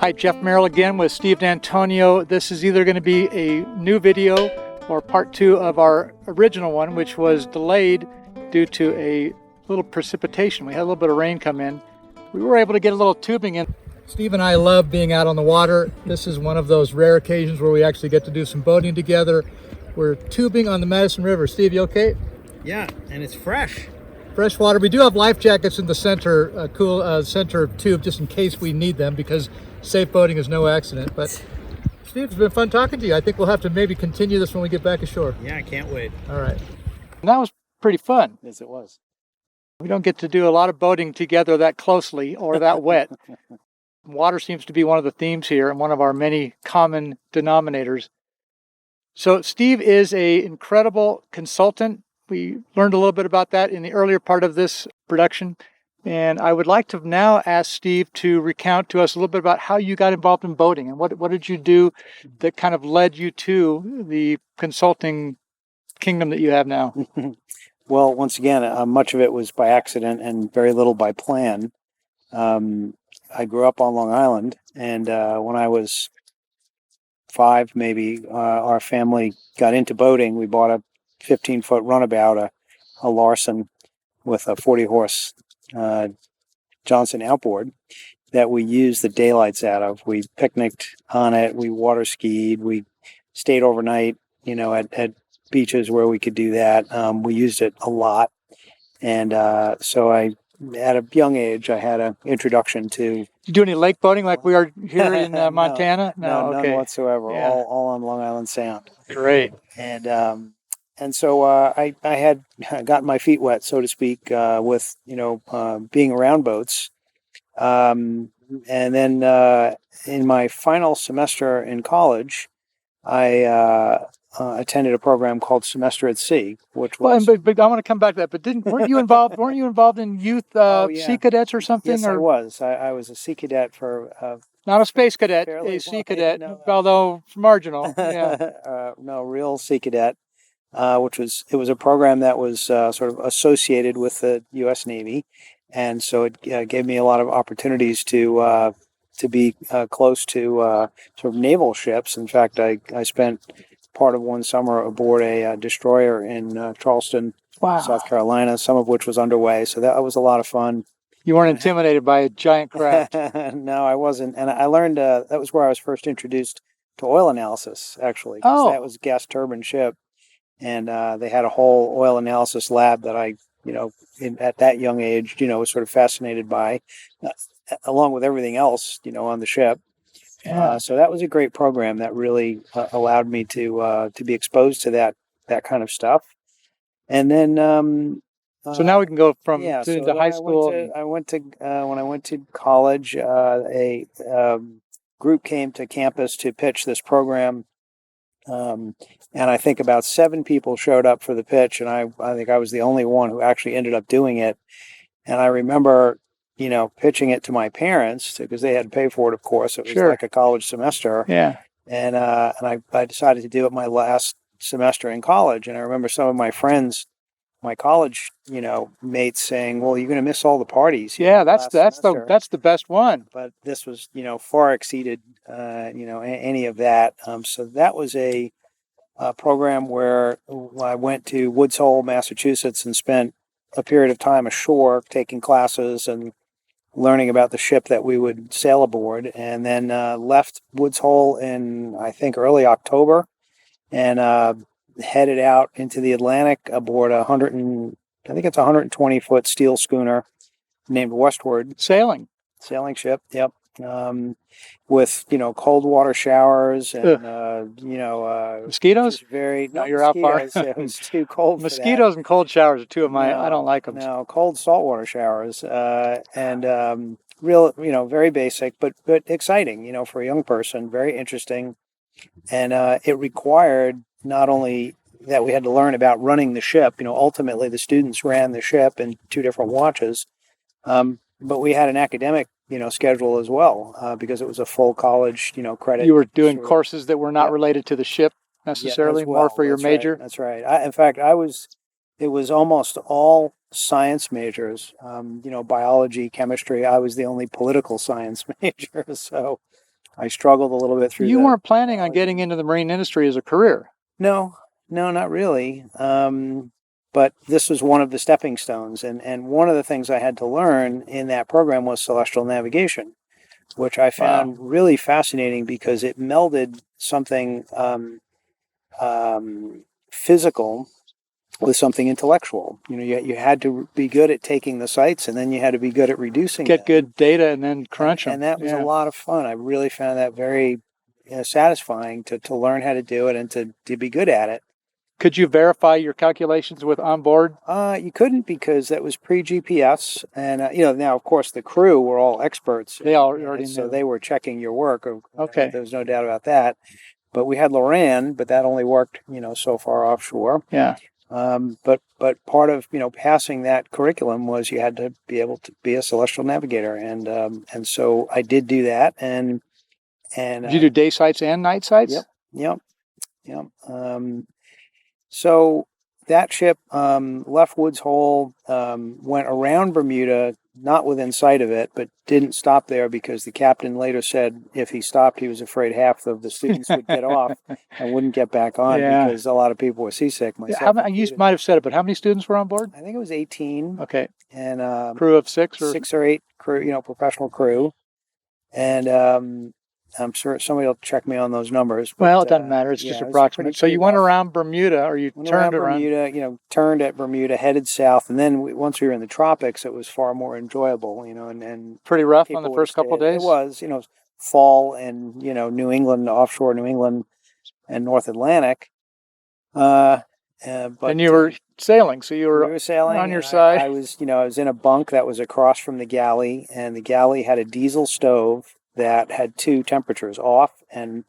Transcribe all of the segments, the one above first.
Hi, Jeff Merrill again with Steve D'Antonio. This is either going to be a new video or part 2 of our original one, which was delayed due to a little precipitation. We had a little bit of rain come in. We were able to get a little tubing in. Steve and I love being out on the water. This is one of those rare occasions where we actually get to do some boating together. We're tubing on the Madison River. Steve, you okay? Yeah, and it's fresh. Fresh water. We do have life jackets in the center, center tube, just in case we need them, because safe boating is no accident. But Steve, it's been fun talking to you. I think we'll have to maybe continue this when we get back ashore. Yeah, I can't wait. All right. And that was pretty fun. Yes, it was. We don't get to do a lot of boating together that closely or that wet. Water seems to be one of the themes here and one of our many common denominators. So Steve is an incredible consultant. We learned a little bit about that in the earlier part of this production. And I would like to now ask Steve to recount to us a little bit about how you got involved in boating and what did you do that kind of led you to the consulting kingdom that you have now? Well, once again, much of it was by accident and very little by plan. I grew up on Long Island, and when I was 5, maybe, our family got into boating. We bought a 15-foot runabout, a Larson, with a 40-horse Johnson outboard that we used the daylights out of. We picnicked on it. We water skied. We stayed overnight, at beaches where we could do that. We used it a lot. And so at a young age, I had an introduction to... Did you do any lake boating like we are here in Montana? No, okay. none whatsoever. Yeah. All on Long Island Sound. Great. And so I had gotten my feet wet, so to speak, with being around boats. And then in my final semester in college, I attended a program called Semester at Sea, which was... Well, but I want to come back to that. But weren't you involved in youth sea cadets or something? Yes, I was. I was a sea cadet for... Not a space cadet, a sea cadet, although marginal. Yeah. No, real sea cadet. It was a program that was sort of associated with the U.S. Navy, and so it gave me a lot of opportunities to be close to sort of naval ships. In fact, I spent part of one summer aboard a destroyer in Charleston, South Carolina, some of which was underway. So that was a lot of fun. You weren't intimidated by a giant craft? No, I wasn't, and I learned that was where I was first introduced to oil analysis. Actually, that was a gas turbine ship. And they had a whole oil analysis lab that I, at that young age, was sort of fascinated by, along with everything else, on the ship. Yeah. So that was a great program that really allowed me to be exposed to that kind of stuff. And then, so now we can go from to high school. When I went to college, a group came to campus to pitch this program. And I think about 7 people showed up for the pitch, and I think I was the only one who actually ended up doing it. And I remember, pitching it to my parents because they had to pay for it, of course. It was like a college semester. Yeah. And I decided to do it my last semester in college. And I remember some of my friends, my college, mates saying, "Well, you're going to miss all the parties." Yeah, that's the best one. But this was, far exceeded, any of that. So that was a program where I went to Woods Hole, Massachusetts, and spent a period of time ashore taking classes and learning about the ship that we would sail aboard, and then left Woods Hole in, I think, early October, and headed out into the Atlantic aboard a 120-foot steel schooner named Westward. Sailing ship, yep. With cold water showers and mosquitoes. You're out far. It was too cold. Mosquitoes and cold showers are two of my. I don't like them. No, cold saltwater showers and real, very basic, but exciting. For a young person, very interesting, and it required not only that we had to learn about running the ship. Ultimately the students ran the ship in 2 different watches, but we had an academic schedule as well, because it was a full college, credit. You were doing courses that were not related to the ship necessarily, more for your major? Right, that's right. In fact, it was almost all science majors, biology, chemistry. I was the only political science major. So I struggled a little bit through. You weren't planning on getting into the marine industry as a career. No, not really. But this was one of the stepping stones, and one of the things I had to learn in that program was celestial navigation, which I found really fascinating because it melded something physical with something intellectual. You had to be good at taking the sights, and then you had to be good at reducing. Get good data and then crunch them. And that was a lot of fun. I really found that very satisfying to learn how to do it and to be good at it. Could you verify your calculations with onboard? You couldn't, because that was pre-GPS, and now of course the crew were all experts. They already knew. So they were checking your work. Okay. There was no doubt about that. But we had Loran, but that only worked so far offshore. Yeah. But part of passing that curriculum was you had to be able to be a celestial navigator, and so I did do that. And did you do day sights and night sights? Yep. So that ship left Woods Hole, went around Bermuda, not within sight of it, but didn't stop there because the captain later said if he stopped, he was afraid half of the students would get off and wouldn't get back on because a lot of people were seasick. Myself, you might have said it, but how many students were on board? I think it was 18. Okay. And crew of 6 or 8 crew, professional crew, and I'm sure somebody will check me on those numbers. But, well, it doesn't matter. It's just approximate. So you went around Bermuda, or you turned around Bermuda, turned at Bermuda, headed south, and then once we were in the tropics, it was far more enjoyable, and pretty rough on the first couple of days. It was, fall and New England, offshore New England, and North Atlantic. But and you were sailing, so we were sailing on your side. I was in a bunk that was across from the galley, and the galley had a diesel stove that had 2 temperatures, off and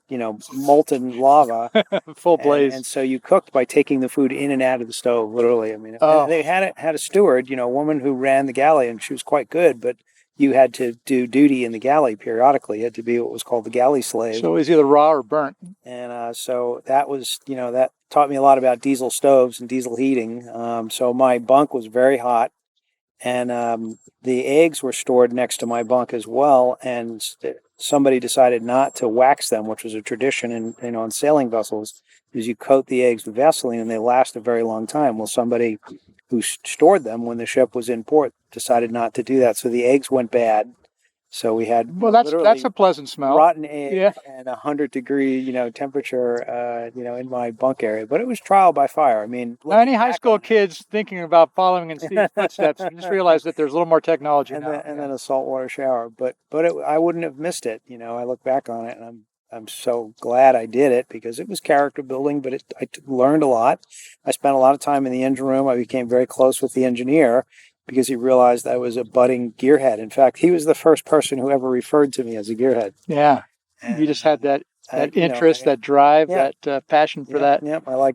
molten lava, full blaze. And so you cooked by taking the food in and out of the stove, literally. I mean, they had a steward, a woman who ran the galley, and she was quite good, but you had to do duty in the galley periodically. You had to be what was called the galley slave. So it was either raw or burnt. And so that was, that taught me a lot about diesel stoves and diesel heating. So my bunk was very hot. And the eggs were stored next to my bunk as well, and somebody decided not to wax them, which was a tradition on sailing vessels, is you coat the eggs with Vaseline and they last a very long time. Well, somebody who stored them when the ship was in port decided not to do that, so the eggs went bad. So we had that's a pleasant smell. Rotten egg and 100-degree temperature in my bunk area, but it was trial by fire. I mean, now, any high school kids thinking about following in Steve's footsteps, just realize that there's a little more technology now. And then a saltwater shower, but I wouldn't have missed it. I look back on it and I'm so glad I did it because it was character building, but I learned a lot. I spent a lot of time in the engine room. I became very close with the engineer, because he realized I was a budding gearhead. In fact, he was the first person who ever referred to me as a gearhead. Yeah. And you just had that interest, that drive, that passion for that. Yep. I like,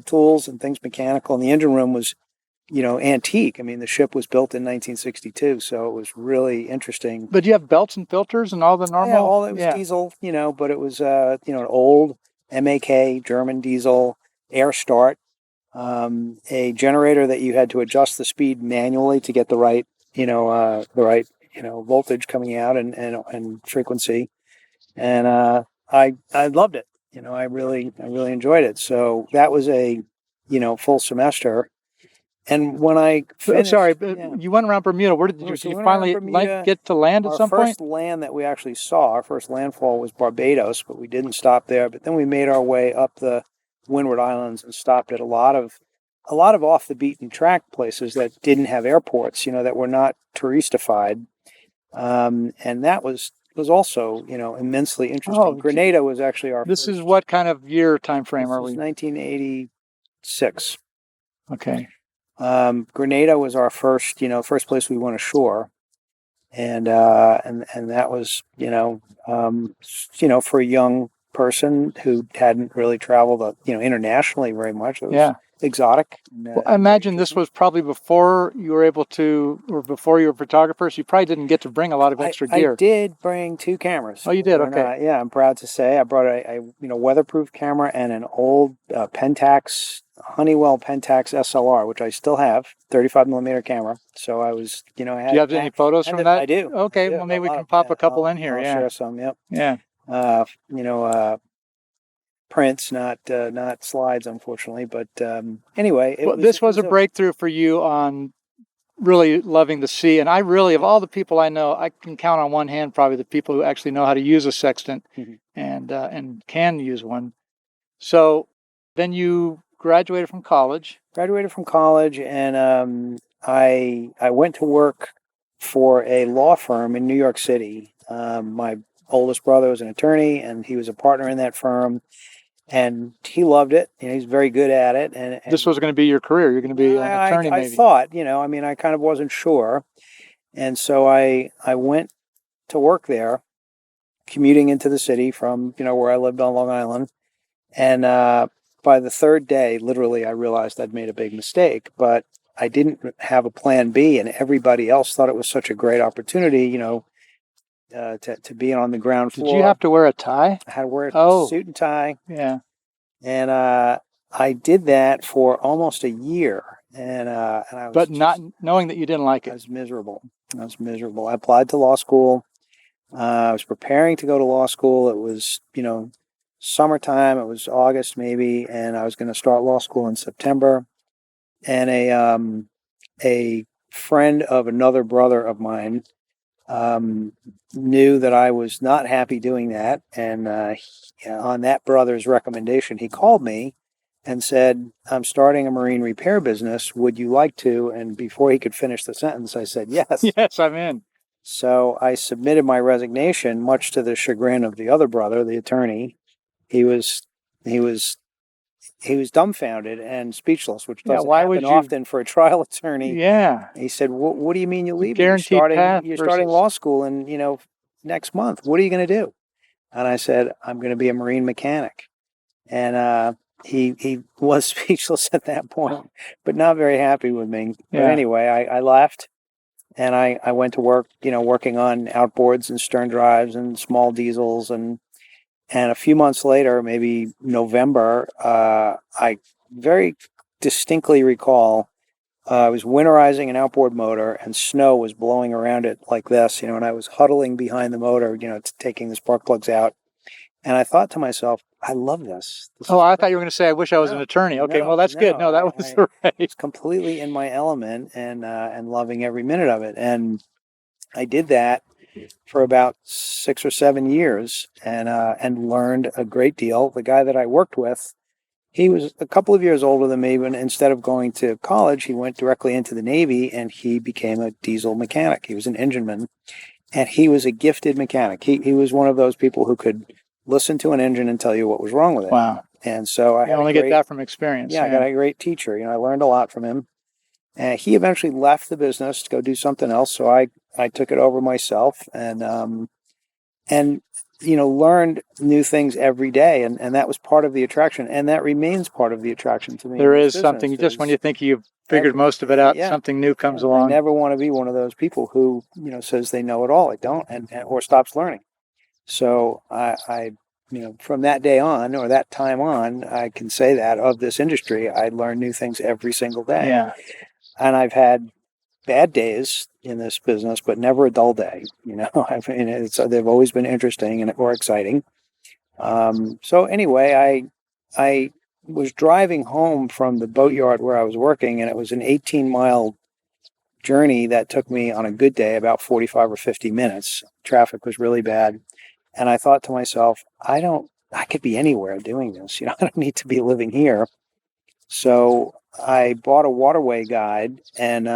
tools and things mechanical. And the engine room was, antique. I mean, the ship was built in 1962, so it was really interesting. But do you have belts and filters and all the normal? Yeah, all it was diesel, but it was, an old MAK German diesel air start. A generator that you had to adjust the speed manually to get the right, voltage coming out and frequency. And I loved it. I really enjoyed it. So that was a, full semester. And when I finished, you went around Bermuda. Where did you finally get to land at some point? Our first land that we actually saw, our first landfall was Barbados, but we didn't stop there. But then we made our way up the Windward Islands and stopped at a lot of off the beaten track places that didn't have airports, that were not touristified, and that was also immensely interesting. Grenada was actually our. This is what kind of year time frame are we? 1986. Okay. Grenada was our first place we went ashore, and that was for a young person who hadn't really traveled internationally very much. It was exotic. Well, I imagine this was probably before you were able to, or before you were a photographer, so you probably didn't get to bring a lot of extra gear. I did bring 2 cameras. Oh, you did? Okay. I'm proud to say I brought a weatherproof camera and an old Pentax, Honeywell Pentax SLR, which I still have, 35 millimeter camera. So I was, I had. Do you have any photos from that? I do. Okay, well maybe we can pop a couple in here. I'll share some. Yep. Yeah. prints, not slides, unfortunately. But anyway, This was a breakthrough for you on really loving the sea. And I really, of all the people I know, I can count on one hand probably the people who actually know how to use a sextant and can use one. So then you graduated from college. And I went to work for a law firm in New York City. My oldest brother was an attorney, and he was a partner in that firm. And he loved it. He's very good at it. And this was going to be your career. You're going to be an attorney, maybe. I thought, I kind of wasn't sure. And so I went to work there, commuting into the city from, where I lived on Long Island. And by the third day, literally, I realized I'd made a big mistake. But I didn't have a plan B, and everybody else thought it was such a great opportunity, to be on the ground floor. Did you have to wear a tie? I had to wear a suit and tie. Yeah. And I did that for almost a year. And I was but not knowing that you didn't like it. I was miserable. I applied to law school. I was preparing to go to law school. It was, summertime. It was August maybe, and I was going to start law school in September. And a friend of another brother of mine knew that I was not happy doing that, and on that brother's recommendation, he called me and said, "I'm starting a marine repair business. Would you like to?" And before he could finish the sentence, I said, "Yes." Yes, I'm in. So I submitted my resignation, much to the chagrin of the other brother, the attorney. He was dumbfounded and speechless, which doesn't happen often for a trial attorney. Yeah. He said, "What do you mean you're leaving? Guaranteed path. You're starting law school in, next month. What are you going to do?" And I said, "I'm going to be a marine mechanic." And he was speechless at that point, but not very happy with me. Yeah. But anyway, I left, and I went to work, working on outboards and stern drives and small diesels. And a few months later, maybe November, I very distinctly recall I was winterizing an outboard motor, and snow was blowing around it like this, and I was huddling behind the motor, taking the spark plugs out. And I thought to myself, I love this. I thought you were going to say, I wish I was an attorney. Okay, well, that's good. No, that was right. It's completely in my element and loving every minute of it. And I did that for about 6 or 7 years and learned a great deal. The guy that I worked with, he was a couple of years older than me, but instead of going to college, he went directly into the Navy, and he became a diesel mechanic. He was an engineman, and he was a gifted mechanic. He was one of those people who could listen to an engine and tell you what was wrong with it. Wow. And so I only get that from experience. Yeah, I got a great teacher. I learned a lot from him. And he eventually left the business to go do something else. So I took it over myself and learned new things every day. And that was part of the attraction. And that remains part of the attraction to me. There is something, just when you think you've figured most of it out, something new comes along. I never want to be one of those people who, says they know it all. I don't, or stops learning. So I from that day on, or that time on, I can say that of this industry, I learn new things every single day. Yeah. And I've had bad days in this business, but never a dull day. They've always been interesting or exciting. So anyway, I was driving home from the boatyard where I was working, and it was an 18-mile journey that took me on a good day about 45 or 50 minutes. Traffic was really bad. And I thought to myself, I could be anywhere doing this. I don't need to be living here. So I bought a waterway guide and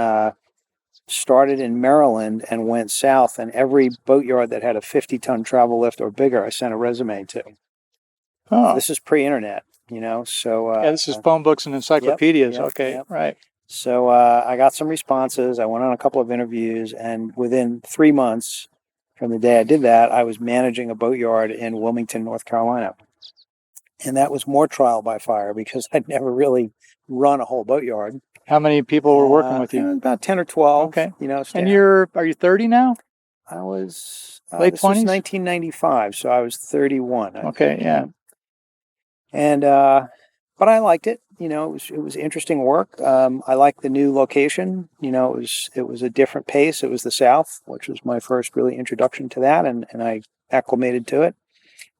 started in Maryland and went south. And every boatyard that had a 50-ton travel lift or bigger, I sent a resume to. Oh. This is pre-internet, so... this is phone books and encyclopedias. Yep. Right. So I got some responses. I went on a couple of interviews, and within 3 months from the day I did that, I was managing a boatyard in Wilmington, North Carolina. And that was more trial by fire because I'd never really run a whole boatyard. How many people were working with you? About 10 or 12. Okay. Staff. And are you 30 now? I was... late 20s? This was 1995, so I was 31. Okay, yeah. And, but I liked it. It was interesting work. I liked the new location. It was a different pace. It was the South, which was my first really introduction to that, and I acclimated to it.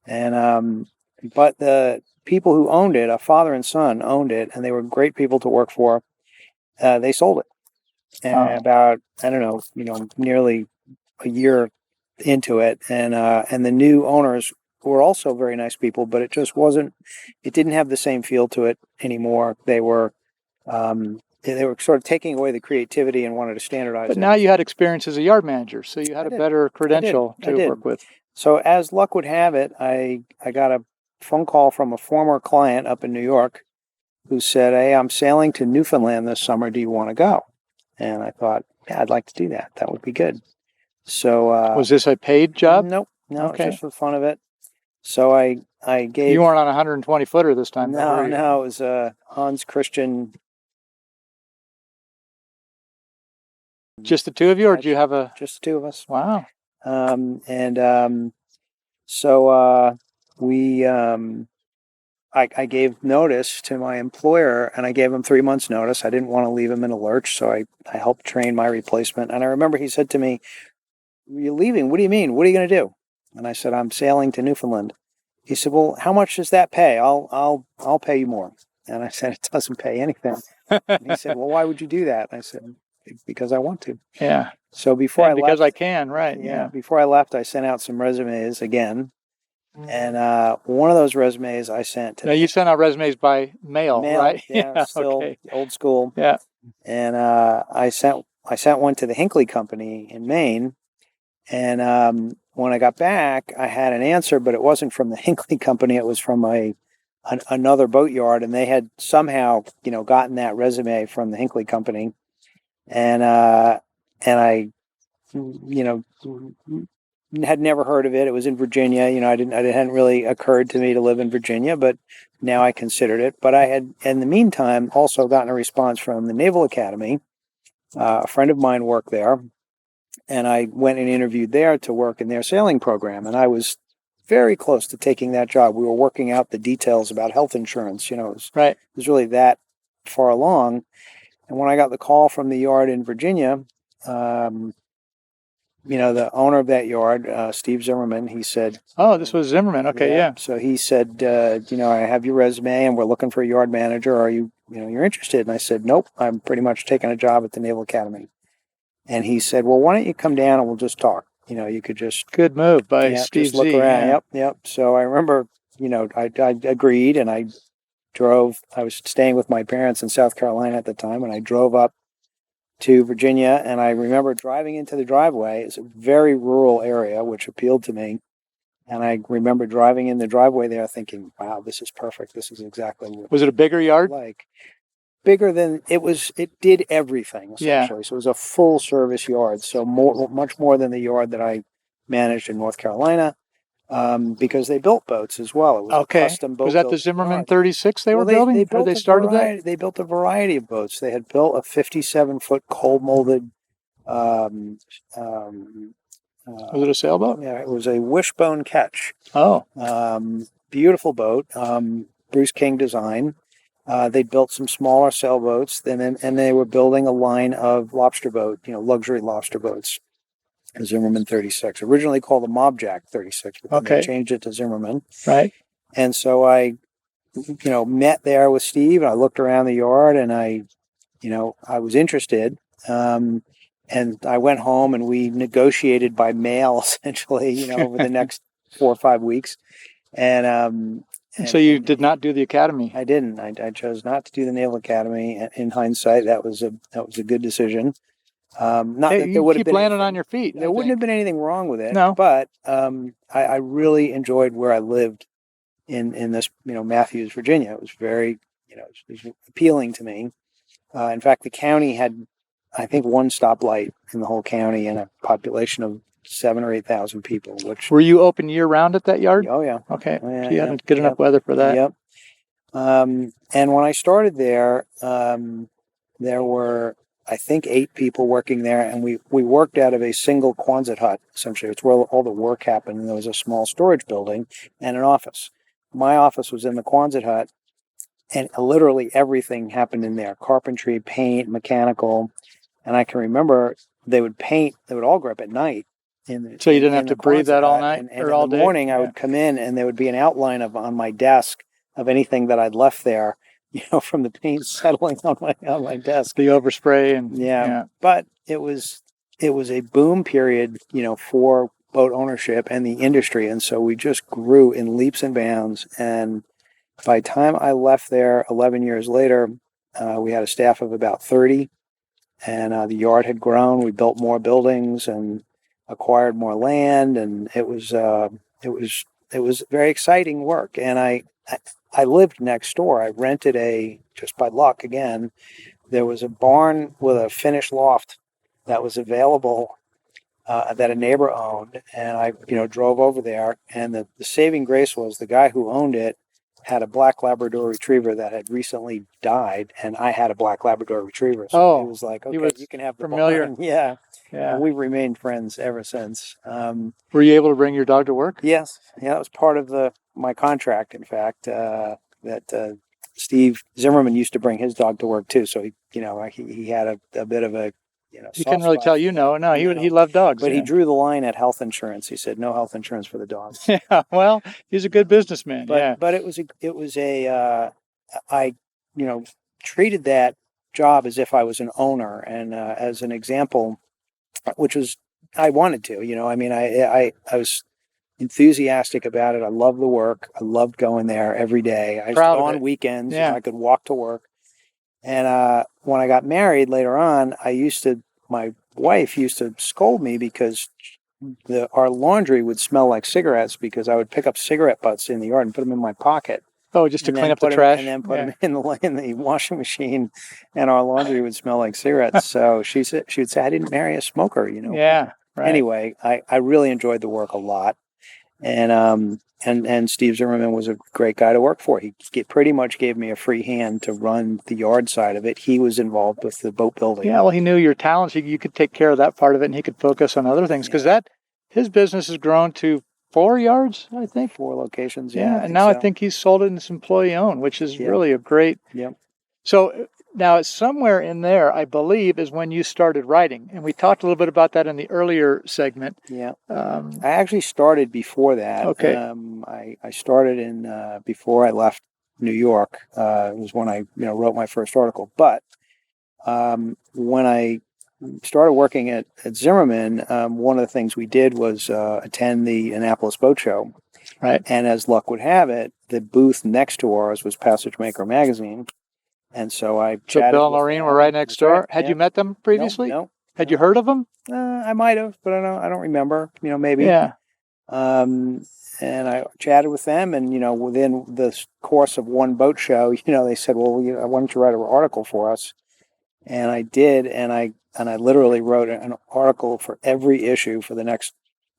And but the people who owned it, a father and son, owned it, and they were great people to work for. They sold it, and about I don't know, nearly a year into it, and the new owners were also very nice people, but it just wasn't. It didn't have the same feel to it anymore. They were sort of taking away the creativity and wanted to standardize. But now you had experience as a yard manager, so you had a better credential to work with. So as luck would have it, I got a phone call from a former client up in New York who said, "Hey, I'm sailing to Newfoundland this summer. Do you want to go?" And I thought, yeah, I'd like to do that. That would be good. So was this a paid job? Nope, no, okay. Just for the fun of it. So I gave. You weren't on a 120 footer this time. No, it was Hans Christian. Just the two of you, or did you have a? Just the two of us. Wow. So I gave notice to my employer, and I gave him 3 months notice. I didn't want to leave him in a lurch, so I helped train my replacement. And I remember he said to me, "You're leaving? What do you mean? What are you going to do?" And I said, "I'm sailing to Newfoundland." He said, "Well, how much does that pay? I'll pay you more." And I said, "It doesn't pay anything." And he said, "Well, why would you do that?" And I said, "Because I want to." Yeah. So before I left, because I can, right? Yeah. Before I left, I sent out some resumes again, and one of those resumes I sent to. Now you sent out resumes by mail, right? Yeah, still okay. Old school. Yeah. And I sent one to the Hinckley Company in Maine, and when I got back, I had an answer, but it wasn't from the Hinckley Company. It was from another boat yard, and they had somehow gotten that resume from the Hinckley Company, and I had never heard of it. It was in Virginia. It hadn't really occurred to me to live in Virginia, but now I considered it. But I had, in the meantime, also gotten a response from the Naval Academy. A friend of mine worked there, and I went and interviewed there to work in their sailing program. And I was very close to taking that job. We were working out the details about health insurance. It was really that far along. And when I got the call from the yard in Virginia, the owner of that yard, Steve Zimmerman, he said... Oh, this was Zimmerman. Okay, yeah. So he said, I have your resume and we're looking for a yard manager. Are you, you're interested? And I said, nope, I'm pretty much taking a job at the Naval Academy. And he said, well, why don't you come down and we'll just talk? You could just... Good move by Steve just look Z. around. Yeah. Yep. So I remember, I agreed, and I drove. I was staying with my parents in South Carolina at the time, and I drove up to Virginia, and I remember driving into the driveway. It's a very rural area, which appealed to me. And I remember driving in the driveway there thinking, wow, this is perfect. This is exactly what... Was it a bigger yard? Bigger than it was. It did everything, essentially. Yeah. So it was a full service yard. So much more than the yard that I managed in North Carolina, because they built boats as well. It was a custom boat. Was that the Zimmerman 36 they were building? They started that? They built a variety of boats. They had built a 57-foot cold molded. Was it a sailboat? Yeah, it was a wishbone ketch. Oh. Beautiful boat. Bruce King design. They built some smaller sailboats, and they were building a line of lobster boat, luxury lobster boats. Zimmerman 36, originally called the Mobjack 36, but then they changed it to Zimmerman. Right. And so I, met there with Steve, and I looked around the yard, and I was interested. And I went home, and we negotiated by mail, essentially, over the next 4 or 5 weeks. And so you did not do the academy? I didn't. I chose not to do the Naval Academy. In hindsight, that was a good decision. Not that there would have been landing on your feet. There wouldn't have been anything wrong with it. No, but I really enjoyed where I lived in this, Matthews, Virginia. It was very, it was appealing to me. In fact, the county had, I think, one stoplight in the whole county and a population of 7,000 or 8,000 people. Which were you open year round at that yard? Oh yeah. Okay. Oh, yeah, so you had good enough weather for that. Yep. And when I started there, there were, I think, 8 people working there, and we worked out of a single Quonset hut, essentially. It's where all the work happened, and there was a small storage building and an office. My office was in the Quonset hut, and literally everything happened in there. Carpentry, paint, mechanical. And I can remember they would all go up at night, So you didn't have in to the breathe that all Quonset, night and or in all the day? morning I would come in and there would be an outline on my desk of anything that I'd left there, from the paint settling on my desk. The overspray and Yeah. But it was a boom period, for boat ownership and the industry, and so we just grew in leaps and bounds. And by the time I left there 11 years later, we had a staff of about 30, and the yard had grown. We built more buildings and acquired more land, and it was very exciting work. And I lived next door. I rented just by luck again, there was a barn with a finished loft that was available, that a neighbor owned, and I drove over there. And the saving grace was the guy who owned it had a black Labrador Retriever that had recently died, and I had a black Labrador Retriever. So it was like, okay, you can have the familiar. barn. Yeah. Yeah. And we've remained friends ever since. Were you able to bring your dog to work? Yes. Yeah, that was part of my contract, in fact, that Steve Zimmerman used to bring his dog to work too. So he had a bit of a He couldn't really tell you no. He loved dogs. But he drew the line at health insurance. He said no health insurance for the dogs. Yeah, well, he's a good businessman. But it was I treated that job as if I was an owner, and as an example, which was I wanted to. I was enthusiastic about it. I loved the work. I loved going there every day. I used to go on weekends. Yeah. I could walk to work. And when I got married later on, my wife used to scold me because our laundry would smell like cigarettes, because I would pick up cigarette butts in the yard and put them in my pocket. Oh, just to clean up the trash? And then put them in the washing machine, and our laundry would smell like cigarettes. So she would say, I didn't marry a smoker, Yeah, right. Anyway, I really enjoyed the work a lot. And Steve Zimmerman was a great guy to work for. He pretty much gave me a free hand to run the yard side of it. He was involved with the boat building. Yeah, well, he knew your talents. You could take care of that part of it, and he could focus on other things, because his business has grown to 4 yards, I think. 4 locations, yeah. And now I think he's sold it and it's employee-owned, which is really a great... Yep. So now, somewhere in there, I believe, is when you started writing. And we talked a little bit about that in the earlier segment. Yeah. I actually started before that. Okay. I started before I left New York. It was when I wrote my first article. But when I started working at Zimmerman, one of the things we did was attend the Annapolis Boat Show. Right. And as luck would have it, the booth next to ours was Passage Maker magazine. And so I chatted. So Bill and Maureen were right next door. Had you met them previously? No. Had you heard of them? I might have, but I don't remember. Maybe. Yeah. And I chatted with them, and within the course of one boat show, they said, "Well, why don't you write an article for us?" And I did, and I literally wrote an article for every issue for the next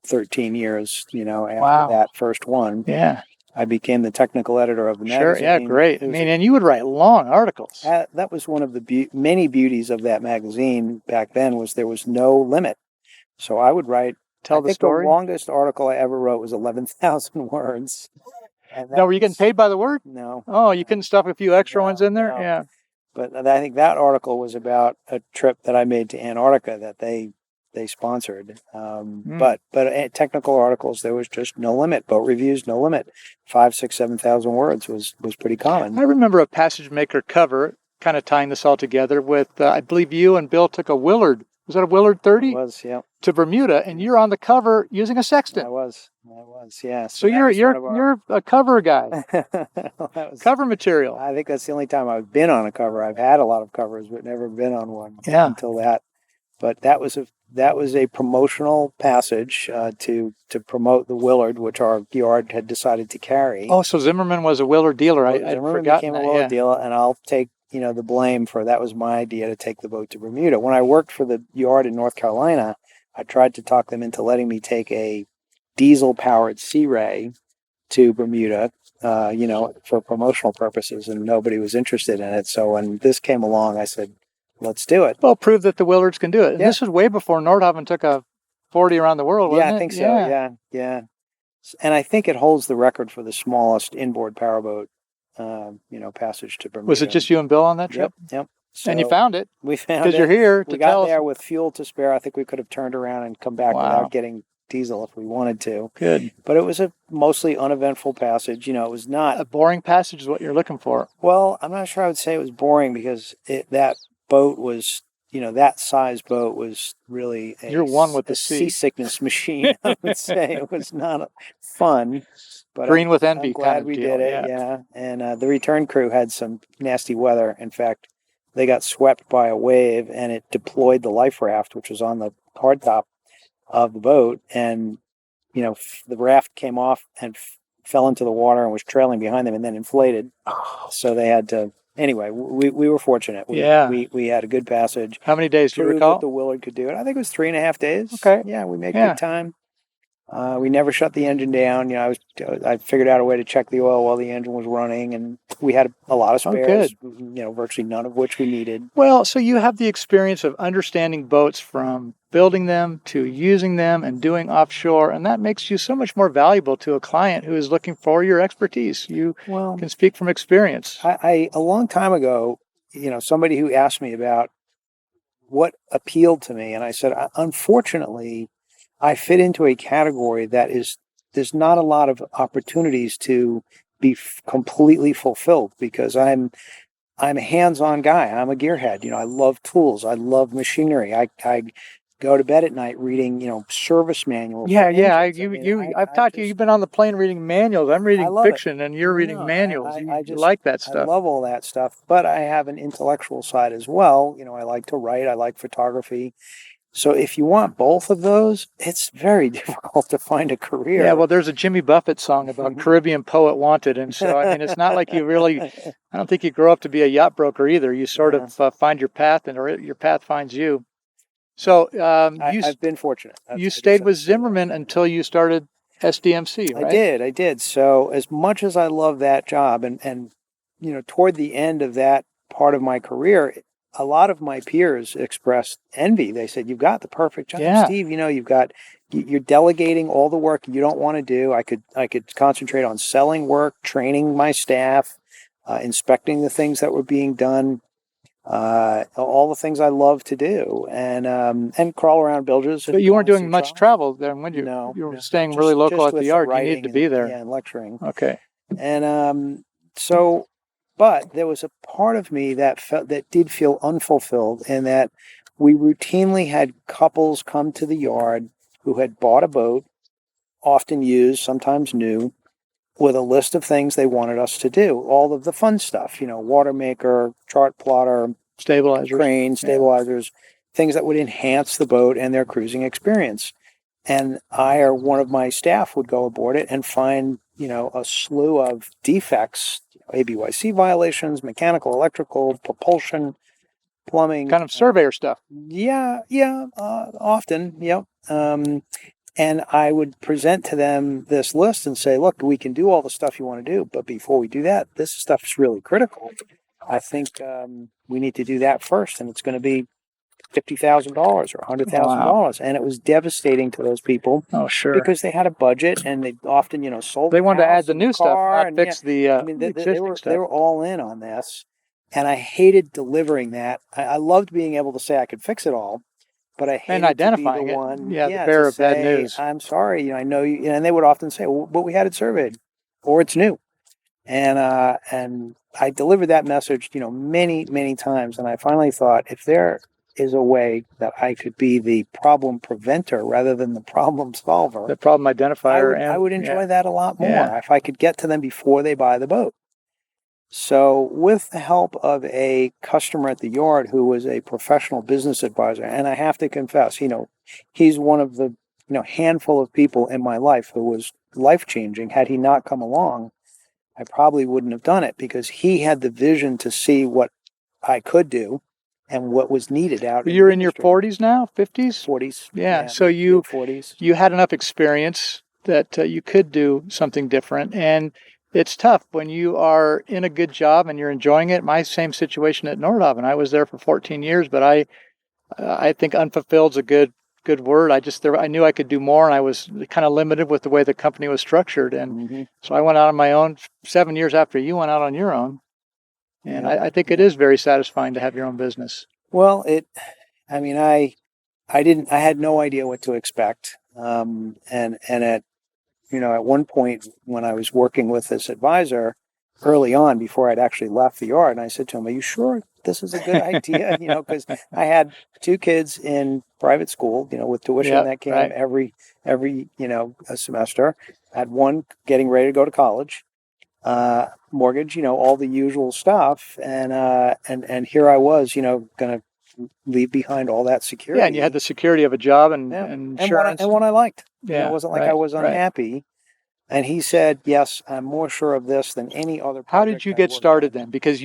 13 years. After that first one. Yeah. I became the technical editor of the magazine. Sure, yeah, great. And you would write long articles. That was one of the many beauties of that magazine back then, was there was no limit. So I would write. Tell the story. The longest article I ever wrote was 11,000 words. Now, were you getting paid by the word? No. Oh, you couldn't stuff a few extra ones in there? No. Yeah. But I think that article was about a trip that I made to Antarctica that they sponsored. But technical articles, there was just no limit. Boat reviews, no limit. 5,000, 6,000, 7,000 words was pretty common. I remember a Passage Maker cover, kind of tying this all together with, I believe you and Bill took a Willard. Was that a Willard 30? It was, yeah. To Bermuda, and you're on the cover using a sextant. I was, yeah. So you're a cover guy. Cover material. I think that's the only time I've been on a cover. I've had a lot of covers, but never been on one until that. But that was a promotional passage to promote the Willard, which our yard had decided to carry. Oh, so Zimmerman was a Willard dealer. I forgot. Became a Willard dealer, and I'll take the blame for that. Was my idea to take the boat to Bermuda. When I worked for the yard in North Carolina, I tried to talk them into letting me take a diesel-powered Sea Ray to Bermuda, for promotional purposes, and nobody was interested in it. So when this came along, I said, let's do it. Well, prove that the Willards can do it. And this was way before Nordhoven took a 40 around the world, wasn't it? I think so. Yeah. And I think it holds the record for the smallest inboard powerboat, passage to Bermuda. Was it just you and Bill on that trip? Yep. So and you found it. We found it. Because you're here to we tell got us. there with fuel to spare. I think we could have turned around and come back without getting diesel if we wanted to. Good. But it was a mostly uneventful passage. It was not A boring passage is what you're looking for. Well, I'm not sure I would say it was boring because that boat was, that size boat was really You're one with a the sea. seasickness machine. I would say it was not fun, but Green with I'm envy glad kind of we deal. did it. Yeah, and the return crew had some nasty weather. In fact, they got swept by a wave and it deployed the life raft, which was on the hardtop of the boat, and the raft came off and fell into the water and was trailing behind them and then inflated. So they had to. Anyway, we were fortunate. We had a good passage. How many days do you Proved recall? that the Willard could do it. I think it was 3.5 days. Okay. Yeah, we made good time. We never shut the engine down. I figured out a way to check the oil while the engine was running, and we had a lot of spares. Virtually none of which we needed. Well, so you have the experience of understanding boats from building them to using them and doing offshore, and that makes you so much more valuable to a client who is looking for your expertise. You can speak from experience. A long time ago, somebody who asked me about what appealed to me, and I said, unfortunately, I fit into a category there's not a lot of opportunities to be completely fulfilled because I'm a hands-on guy. I'm a gearhead. I love tools. I love machinery. I go to bed at night reading, service manuals. Yeah. I've talked to you. You've been on the plane reading manuals. I'm reading fiction, and you're reading manuals. I just like that stuff. I love all that stuff, but I have an intellectual side as well. I like to write. I like photography. So if you want both of those, it's very difficult to find a career. Yeah, well, there's a Jimmy Buffett song about Caribbean poet wanted. And so, it's not like you really, I don't think you grow up to be a yacht broker either. You sort of find your path or your path finds you. So I've been fortunate. You stayed with Zimmerman until you started SDMC, right? I did. So as much as I love that job and toward the end of that part of my career, a lot of my peers expressed envy. They said, "You've got the perfect job, Steve. You're delegating all the work you don't want to do. I could concentrate on selling work, training my staff, inspecting the things that were being done, all the things I love to do, and crawl around bilges." But you weren't doing much travel then, when you? No, you were staying really local at the yard. You needed to be there. Yeah, and lecturing. Okay. And but there was a part of me that did feel unfulfilled, in that we routinely had couples come to the yard who had bought a boat, often used, sometimes new, with a list of things they wanted us to do. All of the fun stuff, water maker, chart plotter, stabilizers, crane, stabilizers, things that would enhance the boat and their cruising experience. And I or one of my staff would go aboard it and find, a slew of defects, ABYC violations, mechanical, electrical, propulsion, plumbing. Kind of surveyor stuff. Often, yep. And I would present to them this list and say, look, we can do all the stuff you want to do, but before we do that, this stuff is really critical. I think we need to do that first, and it's going to be $50,000 or $100,000, and it was devastating to those people. Oh, sure. Because they had a budget, and they often, sold. They wanted to add the new stuff, not fix the existing stuff. They were all in on this, and I hated delivering that. I loved being able to say I could fix it all, but I hated identifying to be the one, the bearer of bad news. I'm sorry, I know you, and they would often say, well, but we had it surveyed, or it's new, and I delivered that message, many, many times, and I finally thought, if there is a way that I could be the problem preventer rather than the problem solver, the problem identifier, I would enjoy that a lot more if I could get to them before they buy the boat. So with the help of a customer at the yard who was a professional business advisor, and I have to confess, he's one of the handful of people in my life who was life-changing. Had he not come along, I probably wouldn't have done it, because he had the vision to see what I could do and what was needed out. You're in your 40s now, 50s? 40s. Yeah, so you 40s. You had enough experience that you could do something different, and it's tough when you are in a good job and you're enjoying it. My same situation at Nordhaven. I was there for 14 years, but I think unfulfilled is a good word. I knew I could do more, and I was kind of limited with the way the company was structured, and so I went out on my own 7 years after you went out on your own. And I think it is very satisfying to have your own business. Well, I had no idea what to expect. And at at one point when I was working with this advisor early on, before I'd actually left the yard, and I said to him, "Are you sure this is a good idea?" Because I had two kids in private school, with tuition Yeah, that came right. every a semester. I had one getting ready to go to college, mortgage, all the usual stuff, and here I was, going to leave behind all that security. Yeah, and you had the security of a job and Yeah. insurance. And one I liked. Yeah, It wasn't like right, I was right. unhappy. And he said, "Yes, I'm more sure of this than any other project." How did you get started then? Because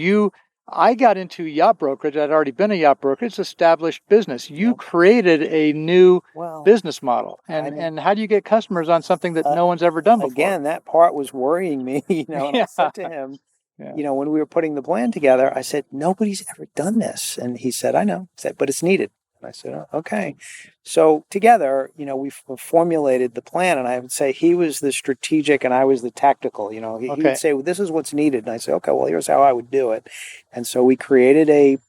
I got into yacht brokerage. I'd already been a yacht broker. It's established business. You Yep. created a new Well, business model. And how do you get customers on something that no one's ever done before? Again, that part was worrying me, and I said to him, when we were putting the plan together, I said, "Nobody's ever done this." And he said, "I know," but it's needed. And I said, "Oh, okay." So together, we formulated the plan, and I would say he was the strategic and I was the tactical. He would say, "Well, this is what's needed." And I say, "Okay, well, here's how I would do it." And so we created the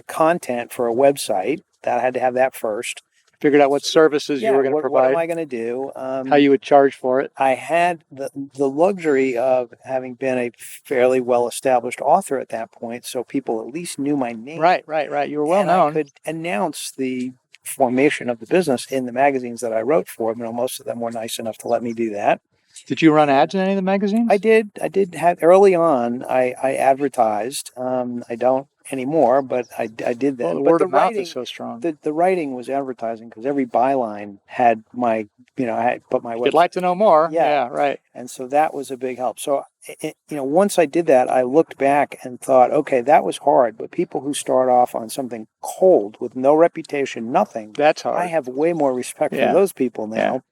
content for a website that had to have that first. Figured out what services you were going to provide. What am I going to do? How you would charge for it. I had the luxury of having been a fairly well-established author at that point, so people at least knew my name. Right. You were well known. I could announce the formation of the business in the magazines that I wrote for. Most of them were nice enough to let me do that. Did you run ads in any of the magazines? I did have early on. I advertised. I don't anymore, but I did that. Well, the but word the of mouth writing is so strong. The writing was advertising because every byline had my, I had put my website. You'd like to know more. Yeah, right. And so that was a big help. So, once I did that, I looked back and thought, okay, that was hard. But people who start off on something cold with no reputation, nothing, that's hard. I have way more respect for those people now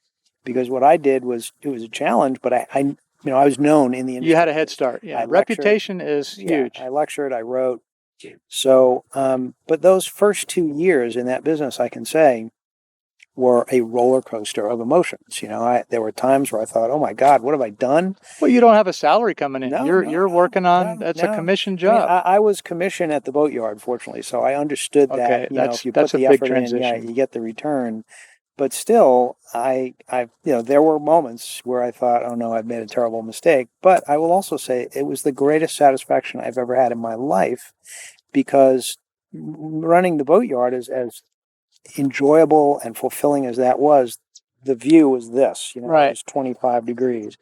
because what I did was, it was a challenge, but I was known in the industry. You had a head start. Yeah, reputation is huge. I lectured, I wrote. So, but those first 2 years in that business, I can say, were a roller coaster of emotions. There were times where I thought, "Oh my God, what have I done?" Well, you don't have a salary coming in. No, you're working on that's a commission job. I was commissioned at the boatyard, fortunately, so I understood that. If you put the effort in, you get the return. But still, there were moments where I thought, "Oh no, I've made a terrible mistake." But I will also say it was the greatest satisfaction I've ever had in my life, because running the boatyard is as enjoyable and fulfilling as that was. The view was this, it was 25 degrees.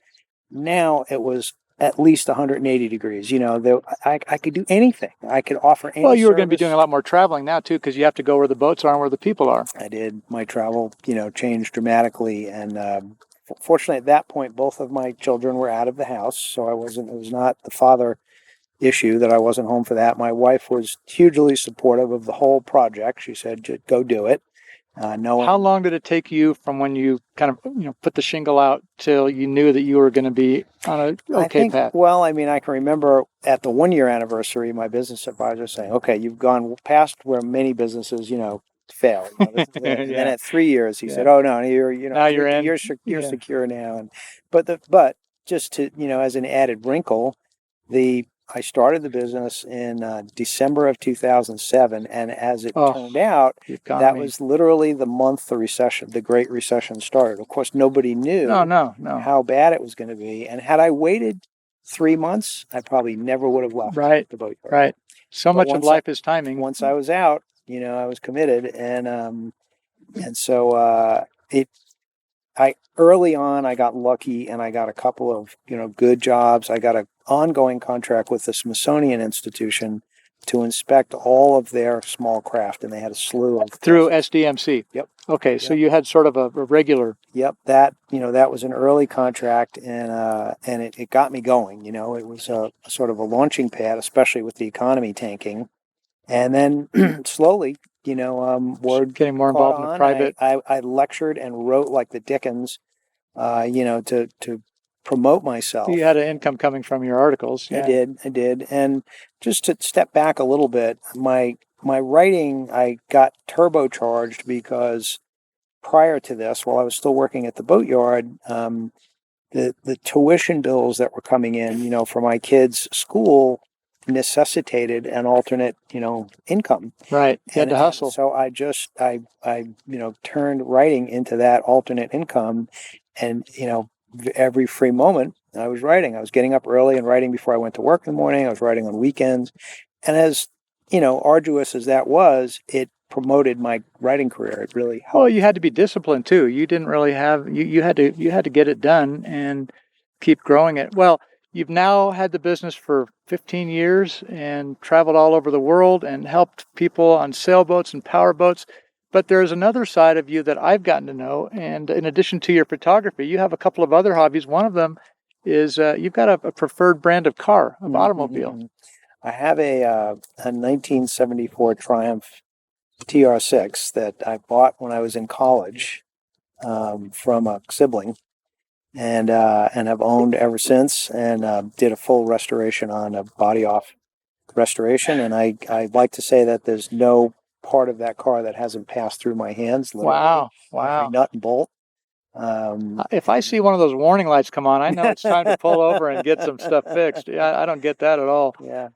Now it was at least 180 degrees. I could do anything. I could offer any Well, you were going to be service. doing a lot more traveling now, too, because you have to go where the boats are and where the people are. I did. My travel, changed dramatically. And fortunately, at that point, both of my children were out of the house. So it was not the father issue that I wasn't home for that. My wife was hugely supportive of the whole project. She said, "Go do it." How long did it take you from when you kind of put the shingle out till you knew that you were going to be on a path? Well, I can remember at the 1-year anniversary, my business advisor saying, "Okay, you've gone past where many businesses, fail." And then at 3 years, he said, "Oh no, you're secure now." And but just to as an added wrinkle, I started the business in December of 2007, and as it turned out, that was literally the month the Great Recession started. Of course, nobody knew how bad it was going to be, and had I waited 3 months, I probably never would have left the boatyard. Right. So much of life is timing. Once I was out, I was committed, and so early on, I got lucky, and I got a couple of good jobs. I got an ongoing contract with the Smithsonian Institution to inspect all of their small craft, and they had a slew of through SDMC. Yep. Okay, so you had sort of a regular. Yep. That was an early contract, and it got me going. It was a sort of a launching pad, especially with the economy tanking, and then slowly. Word getting more involved in the private. I lectured and wrote like the Dickens, to promote myself. You had an income coming from your articles. Yeah. I did. And just to step back a little bit, my writing, I got turbocharged because prior to this, while I was still working at the boatyard, the tuition bills that were coming in, for my kids' school necessitated an alternate, income. Right. You had to hustle. So I turned writing into that alternate income, and every free moment I was writing. I was getting up early and writing before I went to work in the morning. I was writing on weekends, and as arduous as that was, it promoted my writing career. It really helped. Well, you had to be disciplined too. You didn't really have you had to get it done and keep growing it. Well, you've now had the business for 15 years and traveled all over the world and helped people on sailboats and powerboats. But there's another side of you that I've gotten to know. And in addition to your photography, you have a couple of other hobbies. One of them is you've got a preferred brand of car, of automobile. I have a 1974 Triumph TR6 that I bought when I was in college from a sibling, and have owned ever since, and did a full restoration on a body off restoration. And I like to say that there's no part of that car that hasn't passed through my hands. Wow. Every nut and bolt. If I see one of those warning lights come on, I know it's time to pull over and get some stuff fixed. Yeah, I don't get that at all. Yeah.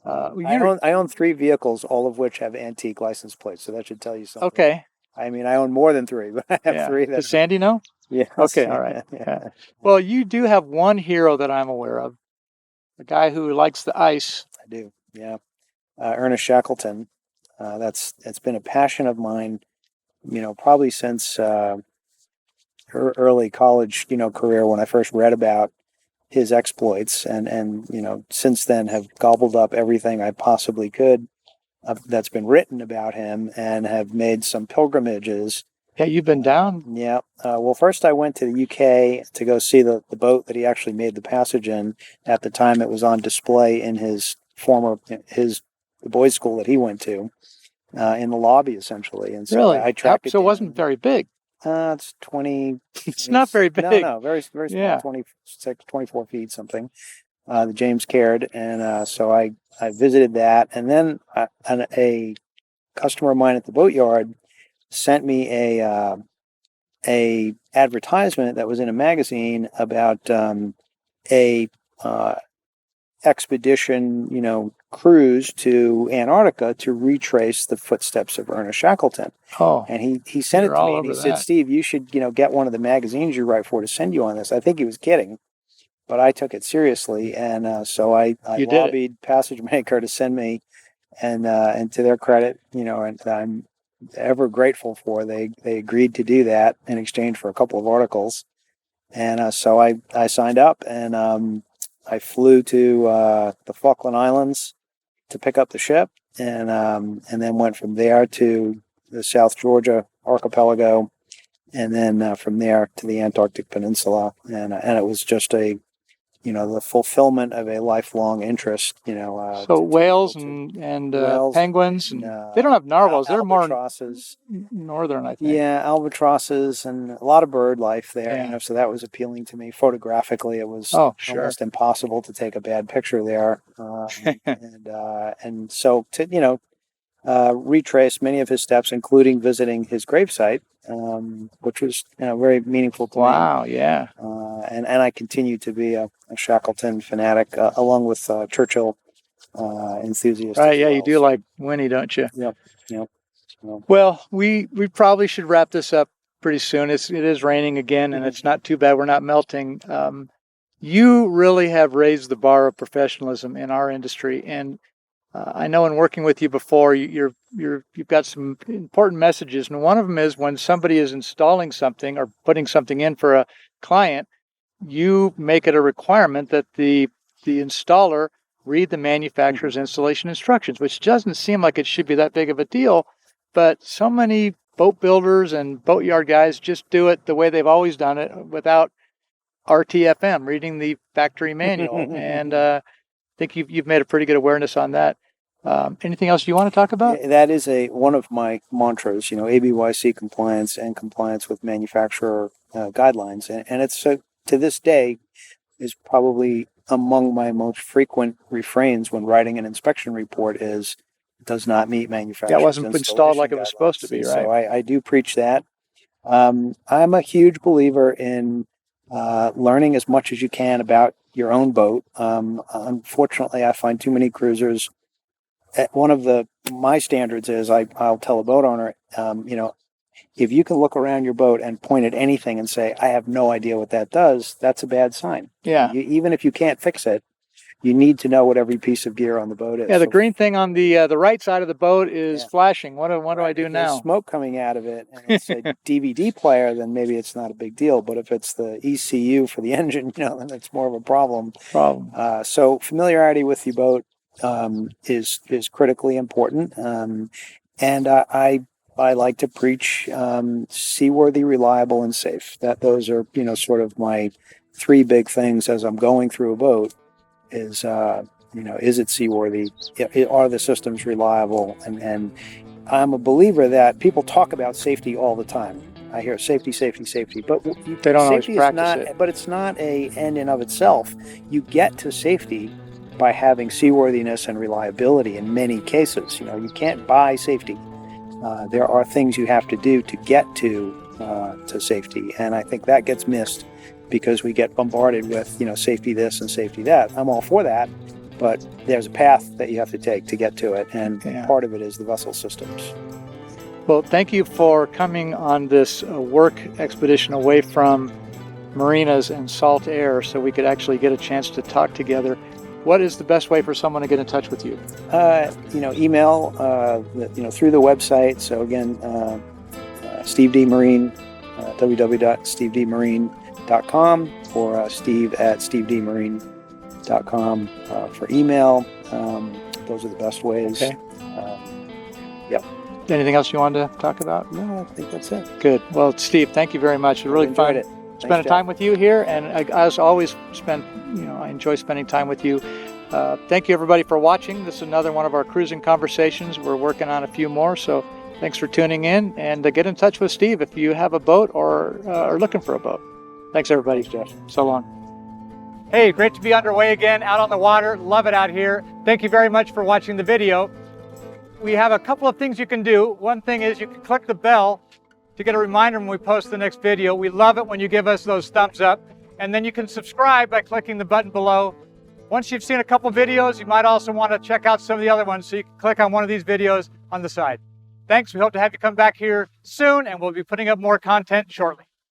I own 3 vehicles, all of which have antique license plates, so that should tell you something. Okay. I mean, I own more than 3, but I have 3. Does Sandy know? Yeah. Okay, all right. Yeah. Well, you do have one hero that I'm aware of, a guy who likes the ice. I do, yeah. Ernest Shackleton. It's been a passion of mine, probably since early college, career, when I first read about his exploits, and since then have gobbled up everything I possibly could that's been written about him, and have made some pilgrimages. Yeah, you've been down. Yeah. Well, first I went to the UK to go see the boat that he actually made the passage in. At the time, it was on display in the boys' school that he went to, in the lobby, essentially. And so really? I tracked it So it down. wasn't very big. It's 20. It's not very big. No, very, very small, Yeah. 26, 24 feet something. The James Caird. And so I visited that. And then a customer of mine at the boatyard sent me a advertisement that was in a magazine about a expedition, cruise to Antarctica to retrace the footsteps of Ernest Shackleton. Oh, and he sent it to me, and he said, "Steve, you should get one of the magazines you write for to send you on this." I think he was kidding, but I took it seriously, and so I lobbied Passage Maker to send me, and to their credit, and I'm ever grateful for, they agreed to do that in exchange for a couple of articles, and so I signed up, and I flew to the Falkland Islands to pick up the ship, and then went from there to the South Georgia archipelago, and then from there to the Antarctic Peninsula, and it was just the fulfillment of a lifelong interest. So whales and penguins, and they don't have narwhals. They're albatrosses. More northern, I think. Yeah, albatrosses and a lot of bird life there. Yeah. So that was appealing to me. Photographically, it was almost impossible to take a bad picture there. And so to retrace many of his steps, including visiting his gravesite, which was very meaningful to me. Wow, yeah. And I continue to be a Shackleton fanatic, along with Churchill enthusiast. Right, yeah, you do like Winnie, don't you? Yep. Well, we probably should wrap this up pretty soon. It is raining again, and it's not too bad. We're not melting. You really have raised the bar of professionalism in our industry, and I know in working with you before, you've got some important messages, and one of them is when somebody is installing something or putting something in for a client, you make it a requirement that the installer read the manufacturer's installation instructions, which doesn't seem like it should be that big of a deal, but so many boat builders and boatyard guys just do it the way they've always done it without RTFM, reading the factory manual. And I think you've made a pretty good awareness on that. Anything else you want to talk about? That is one of my mantras, ABYC compliance and compliance with manufacturer guidelines. And it's to this day is probably among my most frequent refrains when writing an inspection report is does not meet manufacturer's That wasn't installed like it was supposed to be, right? So I do preach that. I'm a huge believer in learning as much as you can about your own boat. Unfortunately, I find too many cruisers. One of my standards is I'll tell a boat owner, if you can look around your boat and point at anything and say, I have no idea what that does, that's a bad sign. Yeah. Even if you can't fix it, you need to know what every piece of gear on the boat is. Yeah, the green thing on the right side of the boat is flashing. What do I do if now? there's smoke coming out of it and it's a DVD player, then maybe it's not a big deal. But if it's the ECU for the engine, then it's more of a problem. So familiarity with your boat is critically important. And I like to preach seaworthy, reliable, and safe. Those are sort of my three big things as I'm going through a boat. Is it seaworthy? Are the systems reliable? And I'm a believer that people talk about safety all the time. I hear safety, but they don't always practice it. But it's not an end in of itself. You get to safety by having seaworthiness and reliability in many cases. You can't buy safety. There are things you have to do to get to safety, and I think that gets missed because we get bombarded with safety this and safety that. I'm all for that, but there's a path that you have to take to get to it, and part of it is the vessel systems. Well, thank you for coming on this work expedition away from marinas and salt air so we could actually get a chance to talk together. What is the best way for someone to get in touch with you? Email, through the website. So again, Steve D. Marine, www.stevedmarine.com or steve@stevedmarine.com for email. Those are the best ways. Okay. Yep. Anything else you wanted to talk about? No, I think that's it. Good. Well, Steve, thank you very much. It really enjoyed it. Spending time with you here, and as always, I enjoy spending time with you. Thank you, everybody, for watching. This is another one of our cruising conversations. We're working on a few more, so thanks for tuning in, and get in touch with Steve if you have a boat or are looking for a boat. Thanks, everybody. Thanks, Jeff. So long. Hey, great to be underway again, out on the water. Love it out here. Thank you very much for watching the video. We have a couple of things you can do. One thing is you can click the bell to get a reminder when we post the next video. We love it when you give us those thumbs up. And then you can subscribe by clicking the button below. Once you've seen a couple videos, you might also want to check out some of the other ones, so you can click on one of these videos on the side. Thanks. We hope to have you come back here soon, and we'll be putting up more content shortly.